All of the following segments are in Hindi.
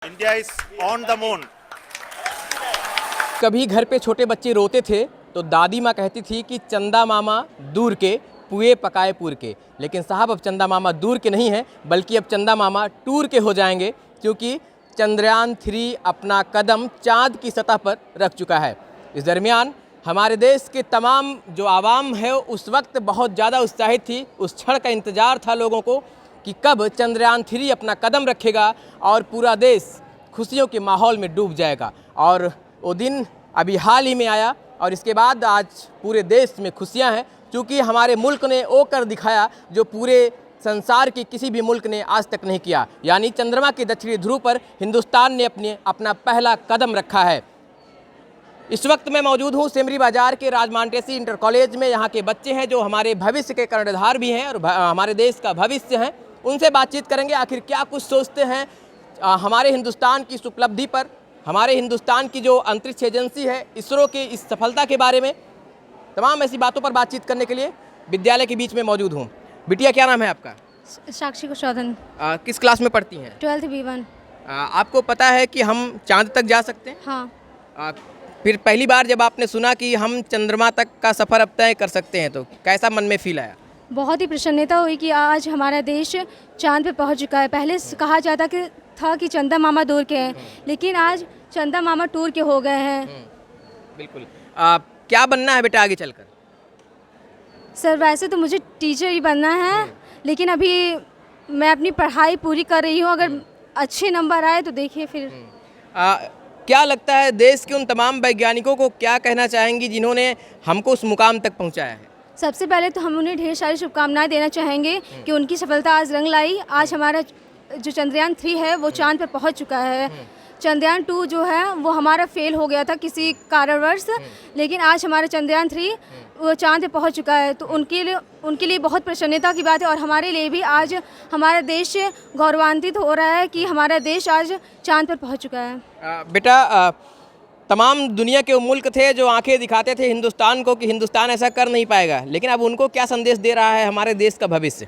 India is on the moon. कभी घर पे छोटे बच्चे रोते थे तो दादी माँ कहती थी कि चंदा मामा दूर के पुए पकाए पूर के। लेकिन साहब अब चंदा मामा दूर के नहीं हैं, बल्कि अब चंदा मामा टूर के हो जाएंगे, क्योंकि चंद्रयान 3 अपना कदम चाँद की सतह पर रख चुका है। इस दरमियान हमारे देश के तमाम जो आवाम है उस वक्त बहुत ज़्यादा उत्साहित थी। उस क्षण का इंतज़ार था लोगों को कि कब चंद्रयान 3 अपना कदम रखेगा और पूरा देश खुशियों के माहौल में डूब जाएगा। और वो दिन अभी हाल ही में आया और इसके बाद आज पूरे देश में खुशियां हैं, क्योंकि हमारे मुल्क ने वो कर दिखाया जो पूरे संसार के किसी भी मुल्क ने आज तक नहीं किया, यानी चंद्रमा के दक्षिणी ध्रुव पर हिंदुस्तान ने अपना पहला कदम रखा है। इस वक्त मैं मौजूद हूँ सेमरी बाज़ार के राजमांटेसी इंटर कॉलेज में। यहाँ के बच्चे हैं जो हमारे भविष्य के कर्णधार भी हैं और हमारे देश का भविष्य हैं। उनसे बातचीत करेंगे, आखिर क्या कुछ सोचते हैं हमारे हिंदुस्तान की इस उपलब्धि पर, हमारे हिंदुस्तान की जो अंतरिक्ष एजेंसी है इसरो की इस सफलता के बारे में। तमाम ऐसी बातों पर बातचीत करने के लिए विद्यालय के बीच में मौजूद हूँ। बिटिया, क्या नाम है आपका? साक्षी कुशोधन। किस क्लास में पढ़ती हैं? 12th B1। आपको पता है कि हम चाँद तक जा सकते हैं? हाँ। फिर पहली बार जब आपने सुना कि हम चंद्रमा तक का सफ़र अब तय कर सकते हैं तो कैसा मन में फील आया? बहुत ही प्रसन्नता हुई कि आज हमारा देश चांद पे पहुंच चुका है। पहले कहा जाता था कि चंदा मामा दूर के हैं, लेकिन आज चंदा मामा टूर के हो गए हैं। बिल्कुल। क्या बनना है बेटा आगे चलकर? सर, वैसे तो मुझे टीचर ही बनना है, लेकिन अभी मैं अपनी पढ़ाई पूरी कर रही हूँ। अगर अच्छे नंबर आए तो देखिए फिर। क्या लगता है देश के उन तमाम वैज्ञानिकों को क्या कहना चाहेंगी जिन्होंने हमको उस मुकाम तक पहुँचाया है? सबसे पहले तो हम उन्हें ढेर सारी शुभकामनाएं देना चाहेंगे कि उनकी सफलता आज रंग लाई। आज हमारा जो चंद्रयान 3 है वो चांद पर पहुंच चुका है। चंद्रयान 2 जो है वो हमारा फेल हो गया था किसी कारणवश, लेकिन आज हमारा चंद्रयान 3 वो चांद पे पहुंच चुका है। तो उनके लिए बहुत प्रसन्नता की बात है और हमारे लिए भी आज हमारा देश गौरवान्वित हो रहा है कि हमारा देश आज चांद पर पहुंच चुका है। बेटा, तमाम दुनिया के वो मुल्क थे जो आंखें दिखाते थे हिंदुस्तान को कि हिंदुस्तान ऐसा कर नहीं पाएगा, लेकिन अब उनको क्या संदेश दे रहा है हमारे देश का भविष्य?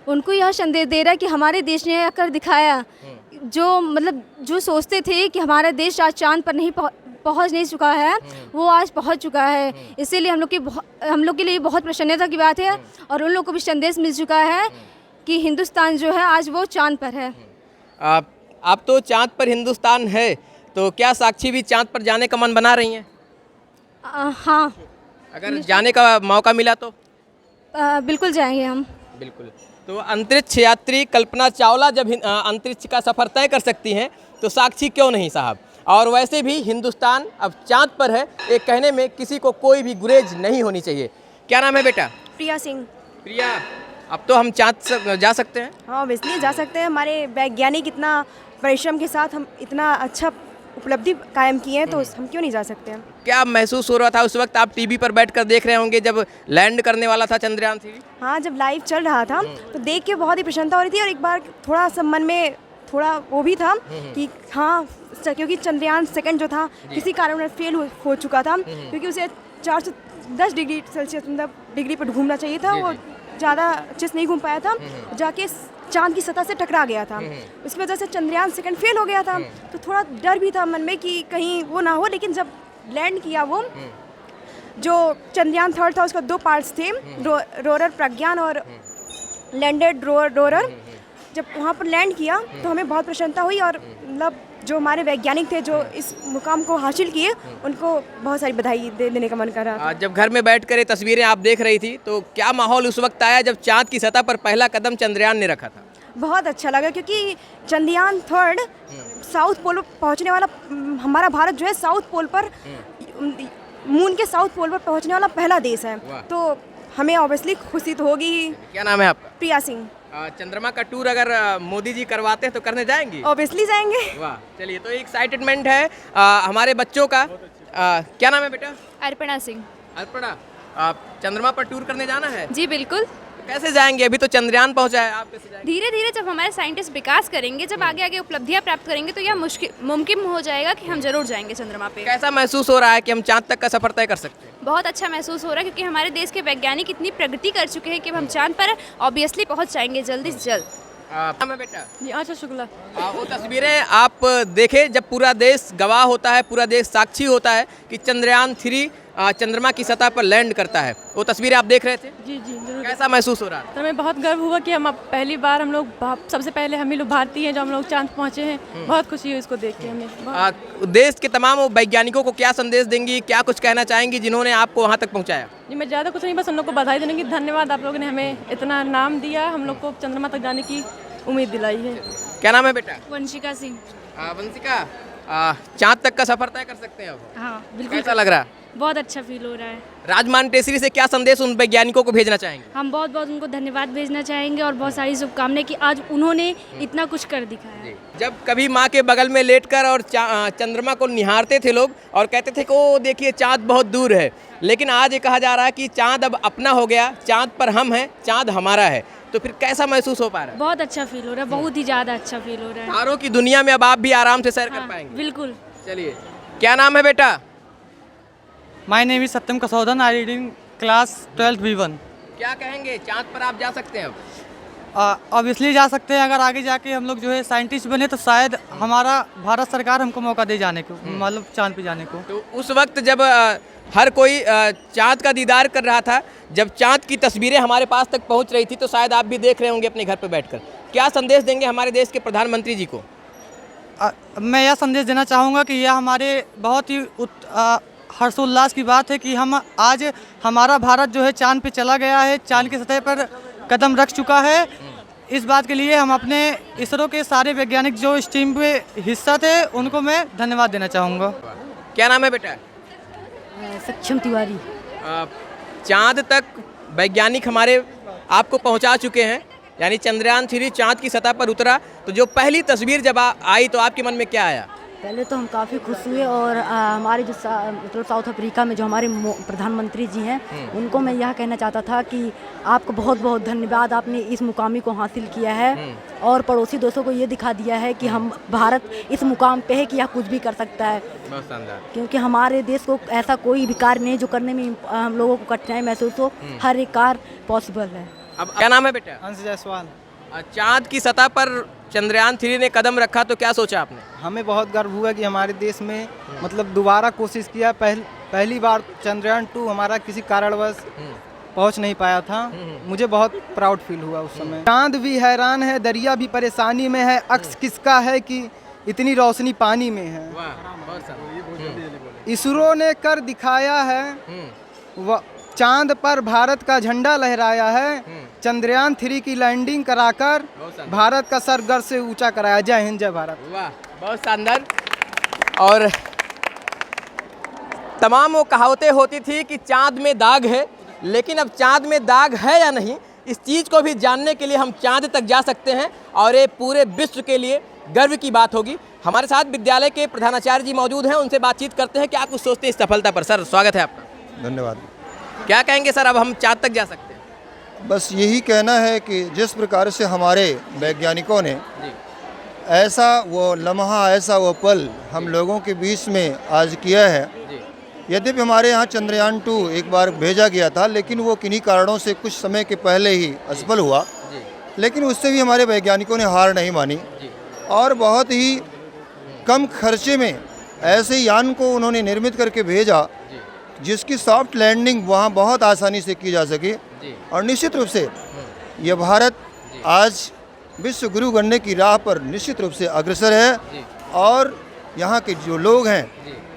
उनको यह संदेश दे रहा है कि हमारे देश ने कर दिखाया। जो सोचते थे कि हमारा देश आज चांद पर नहीं पहुंच नहीं चुका है, वो आज पहुंच चुका है। इसीलिए हम लोग के लिए बहुत प्रसन्नता की बात है और उन लोगों को भी संदेश मिल चुका है कि हिंदुस्तान जो है आज वो चांद पर है। अब तो चांद पर हिंदुस्तान है, तो क्या साक्षी भी चांद पर जाने का मन बना रही हैं? हाँ। अगर जाने का मौका मिला तो? बिल्कुल जाएंगे हम। बिल्कुल। तो अंतरिक्ष यात्री कल्पना चावला जब अंतरिक्ष का सफ़र तय कर सकती हैं तो साक्षी क्यों नहीं साहब? और वैसे भी हिंदुस्तान अब चांद पर है, एक कहने में किसी को कोई भी गुरेज नहीं होनी चाहिए। क्या नाम है बेटा? प्रिया सिंह। प्रिया, अब तो हम चांद जा सकते हैं? हाँ, ऑब्वियसली जा सकते हैं। हमारे वैज्ञानिक इतना परिश्रम के साथ हम इतना अच्छा उपलब्धि कायम किए हैं, तो हम क्यों नहीं जा सकते हैं? क्या महसूस हो रहा था उस वक्त? आप टीवी पर बैठकर देख रहे होंगे जब लैंड करने वाला था चंद्रयान 3। हाँ, जब लाइव चल रहा था तो देख के बहुत ही प्रसन्नता हो रही थी और एक बार थोड़ा सा मन में थोड़ा वो भी था कि हाँ, क्योंकि चंद्रयान 2 जो था किसी कारण फेल हो चुका था, क्योंकि उसे 410 डिग्री सेल्सियस मतलब डिग्री पर घूमना चाहिए था। वो ज़्यादा अच्छे से नहीं घूम पाया था, जाके चांद की सतह से टकरा गया था। इस वजह से चंद्रयान 2 फेल हो गया था। तो थोड़ा डर भी था मन में कि कहीं वो ना हो, लेकिन जब लैंड किया वो जो चंद्रयान 3 था उसका 2 पार्ट्स थे, रोरर प्रज्ञान और लैंडेड रोरर। जब वहाँ पर लैंड किया तो हमें बहुत प्रसन्नता हुई और मतलब जो हमारे वैज्ञानिक थे जो इस मुकाम को हासिल किए उनको बहुत सारी बधाई देने का मन कर रहा था। जब घर में बैठकर ये तस्वीरें आप देख रही थी तो क्या माहौल उस वक्त आया जब चांद की सतह पर पहला कदम चंद्रयान ने रखा था? बहुत अच्छा लगा, क्योंकि चंद्रयान 3 साउथ पोल पर पहुंचने वाला, हमारा भारत जो है साउथ पोल पर, मून के साउथ पोल पर पहुंचने वाला पहला देश है। तो हमें ऑब्वियसली खुशी तो होगी। क्या नाम है आपका? प्रिया सिंह। चंद्रमा का टूर अगर मोदी जी करवाते हैं तो करने जाएंगी? ऑब्वियसली जाएंगे। वाह, चलिए, तो एक्साइटमेंट है हमारे बच्चों का। क्या नाम है बेटा? अर्पणा सिंह। अर्पणा, चंद्रमा पर टूर करने जाना है? जी बिल्कुल। कैसे जाएंगे? अभी तो चंद्रयान पहुंचा है, आप कैसे जाएंगे? धीरे धीरे जब हमारे साइंटिस्ट विकास करेंगे, जब आगे आगे उपलब्धियां प्राप्त करेंगे तो यह मुमकिन हो जाएगा कि हम जरूर जाएंगे चंद्रमा पे। कैसा महसूस हो रहा है कि हम चांद तक का सफर तय कर सकते हैं? बहुत अच्छा महसूस हो रहा है, क्योंकि हमारे देश के वैज्ञानिक इतनी प्रगति कर चुके हैं कि अब हम चांद पर ऑब्वियसली पहुंच जाएंगे जल्दी से जल्द। नाम है बेटा? जी आशा शुक्ला। वो तस्वीरें आप देखें जब पूरा देश गवाह होता है, पूरा देश साक्षी होता है कि चंद्रयान 3 चंद्रमा की सतह पर लैंड करता है। वो तस्वीरें आप देख रहे थे, जी जी जरूर। कैसा महसूस हो रहा है? तो हमें बहुत गर्व हुआ कि हम अब पहली बार हम लोग सबसे पहले हम ही लोग भारतीय हैं जो हम लोग चांद पहुँचे हैं। बहुत खुशी हुई इसको देख के हमें। देश के तमाम वैज्ञानिकों को क्या संदेश देंगी, क्या कुछ कहना चाहेंगी जिन्होंने आपको वहाँ तक पहुँचाया? जी मैं ज़्यादा कुछ नहीं, बस उन लोग को बधाई देने की, धन्यवाद आप लोगों ने हमें इतना नाम दिया, हम लोग को चंद्रमा तक जाने की उम्मीद दिलाई है। क्या नाम है बेटा? वंशिका सिंह। वंशिका, चाँद तक का सफर तय कर सकते हैं अब? हाँ बिल्कुल। कैसा लग रहा है? बहुत अच्छा फील हो रहा है। राजमान टेसरी से क्या संदेश उन वैज्ञानिकों को भेजना चाहेंगे? हम बहुत बहुत उनको धन्यवाद भेजना चाहेंगे और बहुत सारी शुभकामनाएं कि आज उन्होंने इतना कुछ कर दिखाया है। जब कभी माँ के बगल में लेटकर और चंद्रमा को निहारते थे लोग और कहते थे कि ओ देखिए चाँद बहुत दूर है, लेकिन आज ये कहा जा रहा है कि चाँद अब अपना हो गया, चाँद पर हम हैं, चाँद हमारा है। तो फिर कैसा महसूस हो पा रहा है? बहुत अच्छा फील हो रहा है, बहुत ही ज़्यादा अच्छा फील हो रहा है। तारों की दुनिया में अब आप भी आराम से सैर कर पाएंगे। बिल्कुल। चलिए, क्या नाम है बेटा? My name is Satyam Kasaudhan, I reading class 12th B1। क्या कहेंगे, चाँद पर आप जा सकते हैं अब? अब इसलिए जा सकते हैं, अगर आगे जाके हम लोग जो है साइंटिस्ट बने तो शायद हमारा भारत सरकार हमको मौका दे जाने को, मतलब चांद पे जाने को। तो उस वक्त जब हर कोई चाँद का दीदार कर रहा था, जब चाँद की तस्वीरें हमारे पास तक पहुंच रही थी, तो शायद आप भी देख रहे होंगे अपने घर पर बैठकर। क्या संदेश देंगे हमारे देश के प्रधानमंत्री जी को? मैं यह संदेश देना चाहूँगा कि यह हमारे बहुत ही हर्षोल्लास की बात है कि हम आज हमारा भारत जो है चांद पे चला गया है, चांद की सतह पर कदम रख चुका है। इस बात के लिए हम अपने इसरो के सारे वैज्ञानिक जो इस टीम पे हिस्सा थे उनको मैं धन्यवाद देना चाहूँगा। क्या नाम है बेटा? सक्षम तिवारी। चाँद तक वैज्ञानिक हमारे आपको पहुंचा चुके हैं, यानी चंद्रयान 3 चाँद की सतह पर उतरा, तो जो पहली तस्वीर जब आई तो आपके मन में क्या आया? पहले तो हम काफ़ी खुश हुए और हमारे जो मतलब साउथ अफ्रीका में जो हमारे प्रधानमंत्री जी हैं उनको मैं यह कहना चाहता था कि आपको बहुत बहुत धन्यवाद, आपने इस मुकामी को हासिल किया है और पड़ोसी देशों को ये दिखा दिया है कि हम भारत इस मुकाम पे है कि यह कुछ भी कर सकता है। बहुत शानदार। क्योंकि हमारे देश को ऐसा कोई भी कार्य नहीं जो करने में हम लोगों को कठिनाई महसूस हो, हर एक कार्य पॉसिबल है। अब क्या नाम है बेटा? अंश जायसवाल। चाँद की सतह पर चंद्रयान 3 ने कदम रखा तो क्या सोचा आपने? हमें बहुत गर्व हुआ कि हमारे देश में मतलब दोबारा कोशिश किया। पहली बार चंद्रयान 2 हमारा किसी कारणवश पहुंच नहीं पाया था। मुझे बहुत प्राउड फील हुआ उस समय। चांद भी हैरान है, दरिया भी परेशानी में है, अक्स किसका है कि इतनी रोशनी पानी में है। इसरो ने कर दिखाया है, चांद पर भारत का झंडा लहराया है, चंद्रयान 3 की लैंडिंग कराकर भारत का सर गर्व से ऊंचा कराया। जय हिंद, जय भारत। वाह, बहुत शानदार। और तमाम वो कहावतें होती थी कि चाँद में दाग है, लेकिन अब चाँद में दाग है या नहीं, इस चीज़ को भी जानने के लिए हम चाँद तक जा सकते हैं और ये पूरे विश्व के लिए गर्व की बात होगी। हमारे साथ विद्यालय के प्रधानाचार्य जी मौजूद हैं, उनसे बातचीत करते हैं। क्या कुछ सोचते हैं इस सफलता पर? सर स्वागत है आपका। धन्यवाद। क्या कहेंगे सर, अब हम चाँद तक जा सकते हैं? बस यही कहना है कि जिस प्रकार से हमारे वैज्ञानिकों ने ऐसा वो लम्हा, ऐसा वो पल हम लोगों के बीच में आज किया है। यद्यपि हमारे यहाँ चंद्रयान 2 एक बार भेजा गया था, लेकिन वो किन्हीं कारणों से कुछ समय के पहले ही असफल हुआ, लेकिन उससे भी हमारे वैज्ञानिकों ने हार नहीं मानी और बहुत ही कम खर्चे में ऐसे यान को उन्होंने निर्मित करके भेजा जिसकी सॉफ्ट लैंडिंग वहाँ बहुत आसानी से की जा सके। और निश्चित रूप से यह भारत आज विश्व गुरु बनने की राह पर निश्चित रूप से अग्रसर है और यहाँ के जो लोग हैं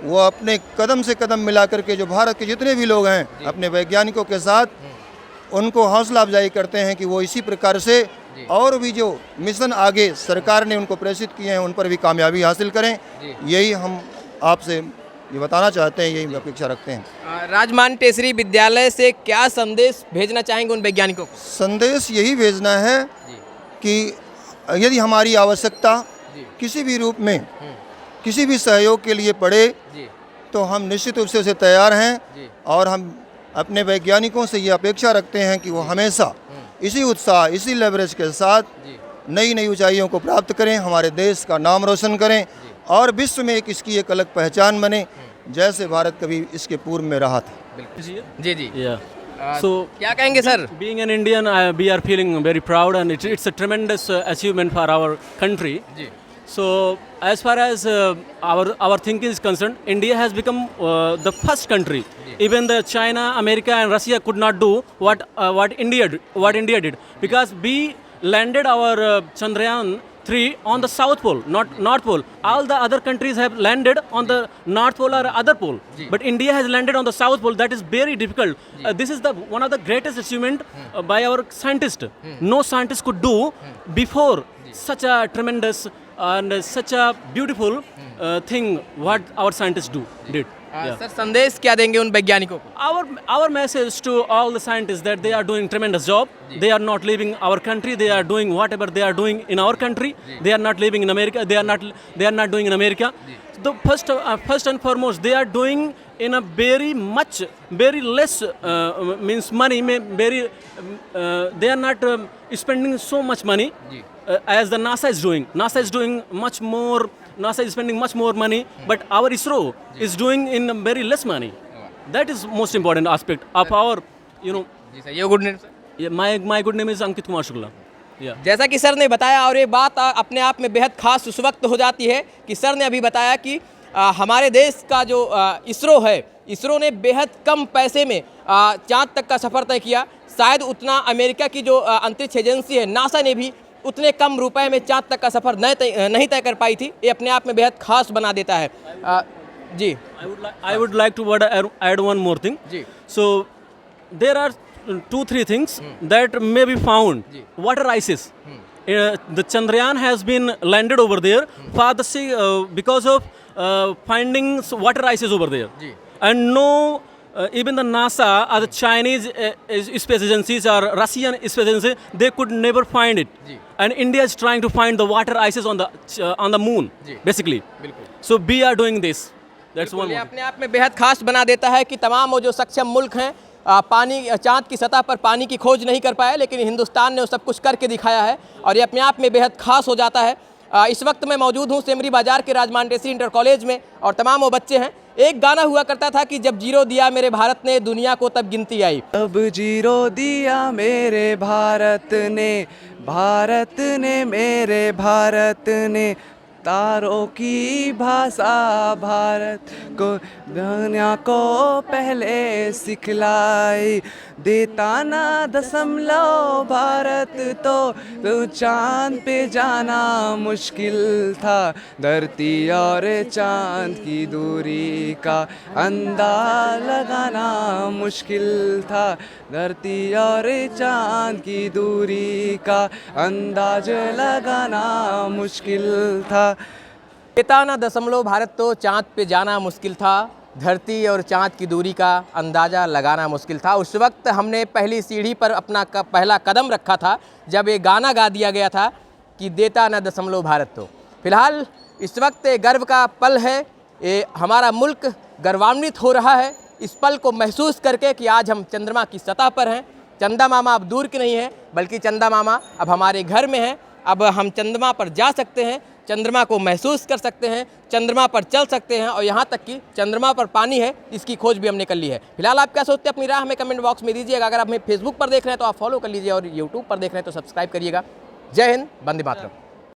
वो अपने कदम से कदम मिला करके, जो भारत के जितने भी लोग हैं अपने वैज्ञानिकों के साथ, उनको हौसला अफजाई करते हैं कि वो इसी प्रकार से और भी जो मिशन आगे सरकार ने उनको प्रेषित किए हैं उन पर भी कामयाबी हासिल करें। यही हम आपसे ये बताना चाहते हैं, यही अपेक्षा रखते हैं। राजमान टेसरी विद्यालय से क्या संदेश भेजना चाहेंगे उन वैज्ञानिकों को? संदेश यही भेजना है कि यदि हमारी आवश्यकता किसी भी रूप में किसी भी सहयोग के लिए पड़े तो हम निश्चित रूप से उसे तैयार हैं और हम अपने वैज्ञानिकों से ये अपेक्षा रखते हैं कि वो हमेशा इसी उत्साह, इसी लेवरेज के साथ नई नई ऊंचाइयों को प्राप्त करें, हमारे देश का नाम रोशन करें और विश्व में इसकी एक अलग पहचान बने, जैसे भारत कभी इसके पूर्व में रहा था। जी जी। So क्या कहेंगे sir? being an Indian, we are feeling very proud, and it's a tremendous achievement for our country. So as far as our thinking is concerned, India has become the first country. Even the China, America, and Russia could not do what India did, because we landed our Chandrayaan 3 on the South Pole, not North Pole. All the other countries have landed on the North Pole or other pole, but India has landed on the South Pole. That is very difficult. This is one of the greatest achievement by our scientists. No scientist could do before such a tremendous and such a beautiful thing what our scientists did. Sir संदेश क्या देंगे उन वैज्ञानिकों को? Our message to all the scientists that they are doing tremendous job. They are not leaving our country. They are doing whatever they are doing in our country. They are not living in America. They are not doing in America. The first and foremost, they are doing in a very less means money. They are not spending so much money as the NASA is doing. NASA is doing much more. NASA is spending much more money, but our ISRO is doing in very less money. That is most important aspect of our, जी sir, your good name, sir? My good name is Ankit Kumar Shukla. Yeah. जैसा कि सर ने बताया, और ये बात अपने आप में बेहद खास उस वक्त हो जाती है कि सर ने अभी बताया कि हमारे देश का जो इसरो है, इसरो ने बेहद कम पैसे में चाँद तक का सफ़र तय किया। शायद उतना अमेरिका की जो अंतरिक्ष एजेंसी है नासा ने भी उतने कम रुपए में चाँद तक का सफ़र नहीं तय कर पाई थी। ये अपने आप में बेहद खास बना देता है। जी, I would like to add one more thing. Ji, So there are 2-3 things that may be found. Water ices. The Chandrayaan has been landed over there for the because of finding water ices over there. And no, even the NASA or the Chinese space agencies or Russian space agencies, they could never find it. And India is trying to find the water ices on the moon, basically. So we are doing this. That's one ये more. अपने आप में बेहद खास बना देता है कि तमाम वो जो सक्षम मुल्क हैं पानी चाँद की सतह पर पानी की खोज नहीं कर पाए, लेकिन हिंदुस्तान ने वो सब कुछ करके दिखाया है और ये अपने आप में बेहद खास हो जाता है। इस वक्त मैं मौजूद हूँ सेमरी बाज़ार के राजमांडेसी इंटर कॉलेज में और तमाम वो बच्चे हैं। एक गाना हुआ करता था कि जब जीरो दिया मेरे भारत ने दुनिया को तब गिनती आई। अब जीरो दिया मेरे भारत ने मेरे भारत ने तारों की भाषा भारत को दुनिया को पहले सिखलाई देता ना दशमलव भारत तो चांद पे जाना मुश्किल था धरती और चांद की दूरी का अंदाज़ लगाना मुश्किल था धरती और चांद की दूरी का अंदाज लगाना मुश्किल था देता ना दशमलव भारत तो चाँद पे जाना मुश्किल था धरती और चाँद की दूरी का अंदाज़ा लगाना मुश्किल था। उस वक्त हमने पहली सीढ़ी पर अपना पहला कदम रखा था जब ये गाना गा दिया गया था कि देता ना दशमलव भारत तो। फिलहाल इस वक्त गर्व का पल है, ये हमारा मुल्क गर्वान्वित हो रहा है इस पल को महसूस करके कि आज हम चंद्रमा की सतह पर हैं। चंदा मामा अब दूर के नहीं हैं, बल्कि चंदा मामा अब हमारे घर में हैं। अब हम चंद्रमा पर जा सकते हैं, चंद्रमा को महसूस कर सकते हैं, चंद्रमा पर चल सकते हैं और यहाँ तक कि चंद्रमा पर पानी है इसकी खोज भी हमने कर ली है। फिलहाल आप क्या सोचते हैं अपनी राय हमें कमेंट बॉक्स में दीजिएगा। अगर आप हमें फेसबुक पर देख रहे हैं तो आप फॉलो कर लीजिए और यूट्यूब पर देख रहे हैं तो सब्सक्राइब करिएगा। जय हिंद, वंदे मातरम।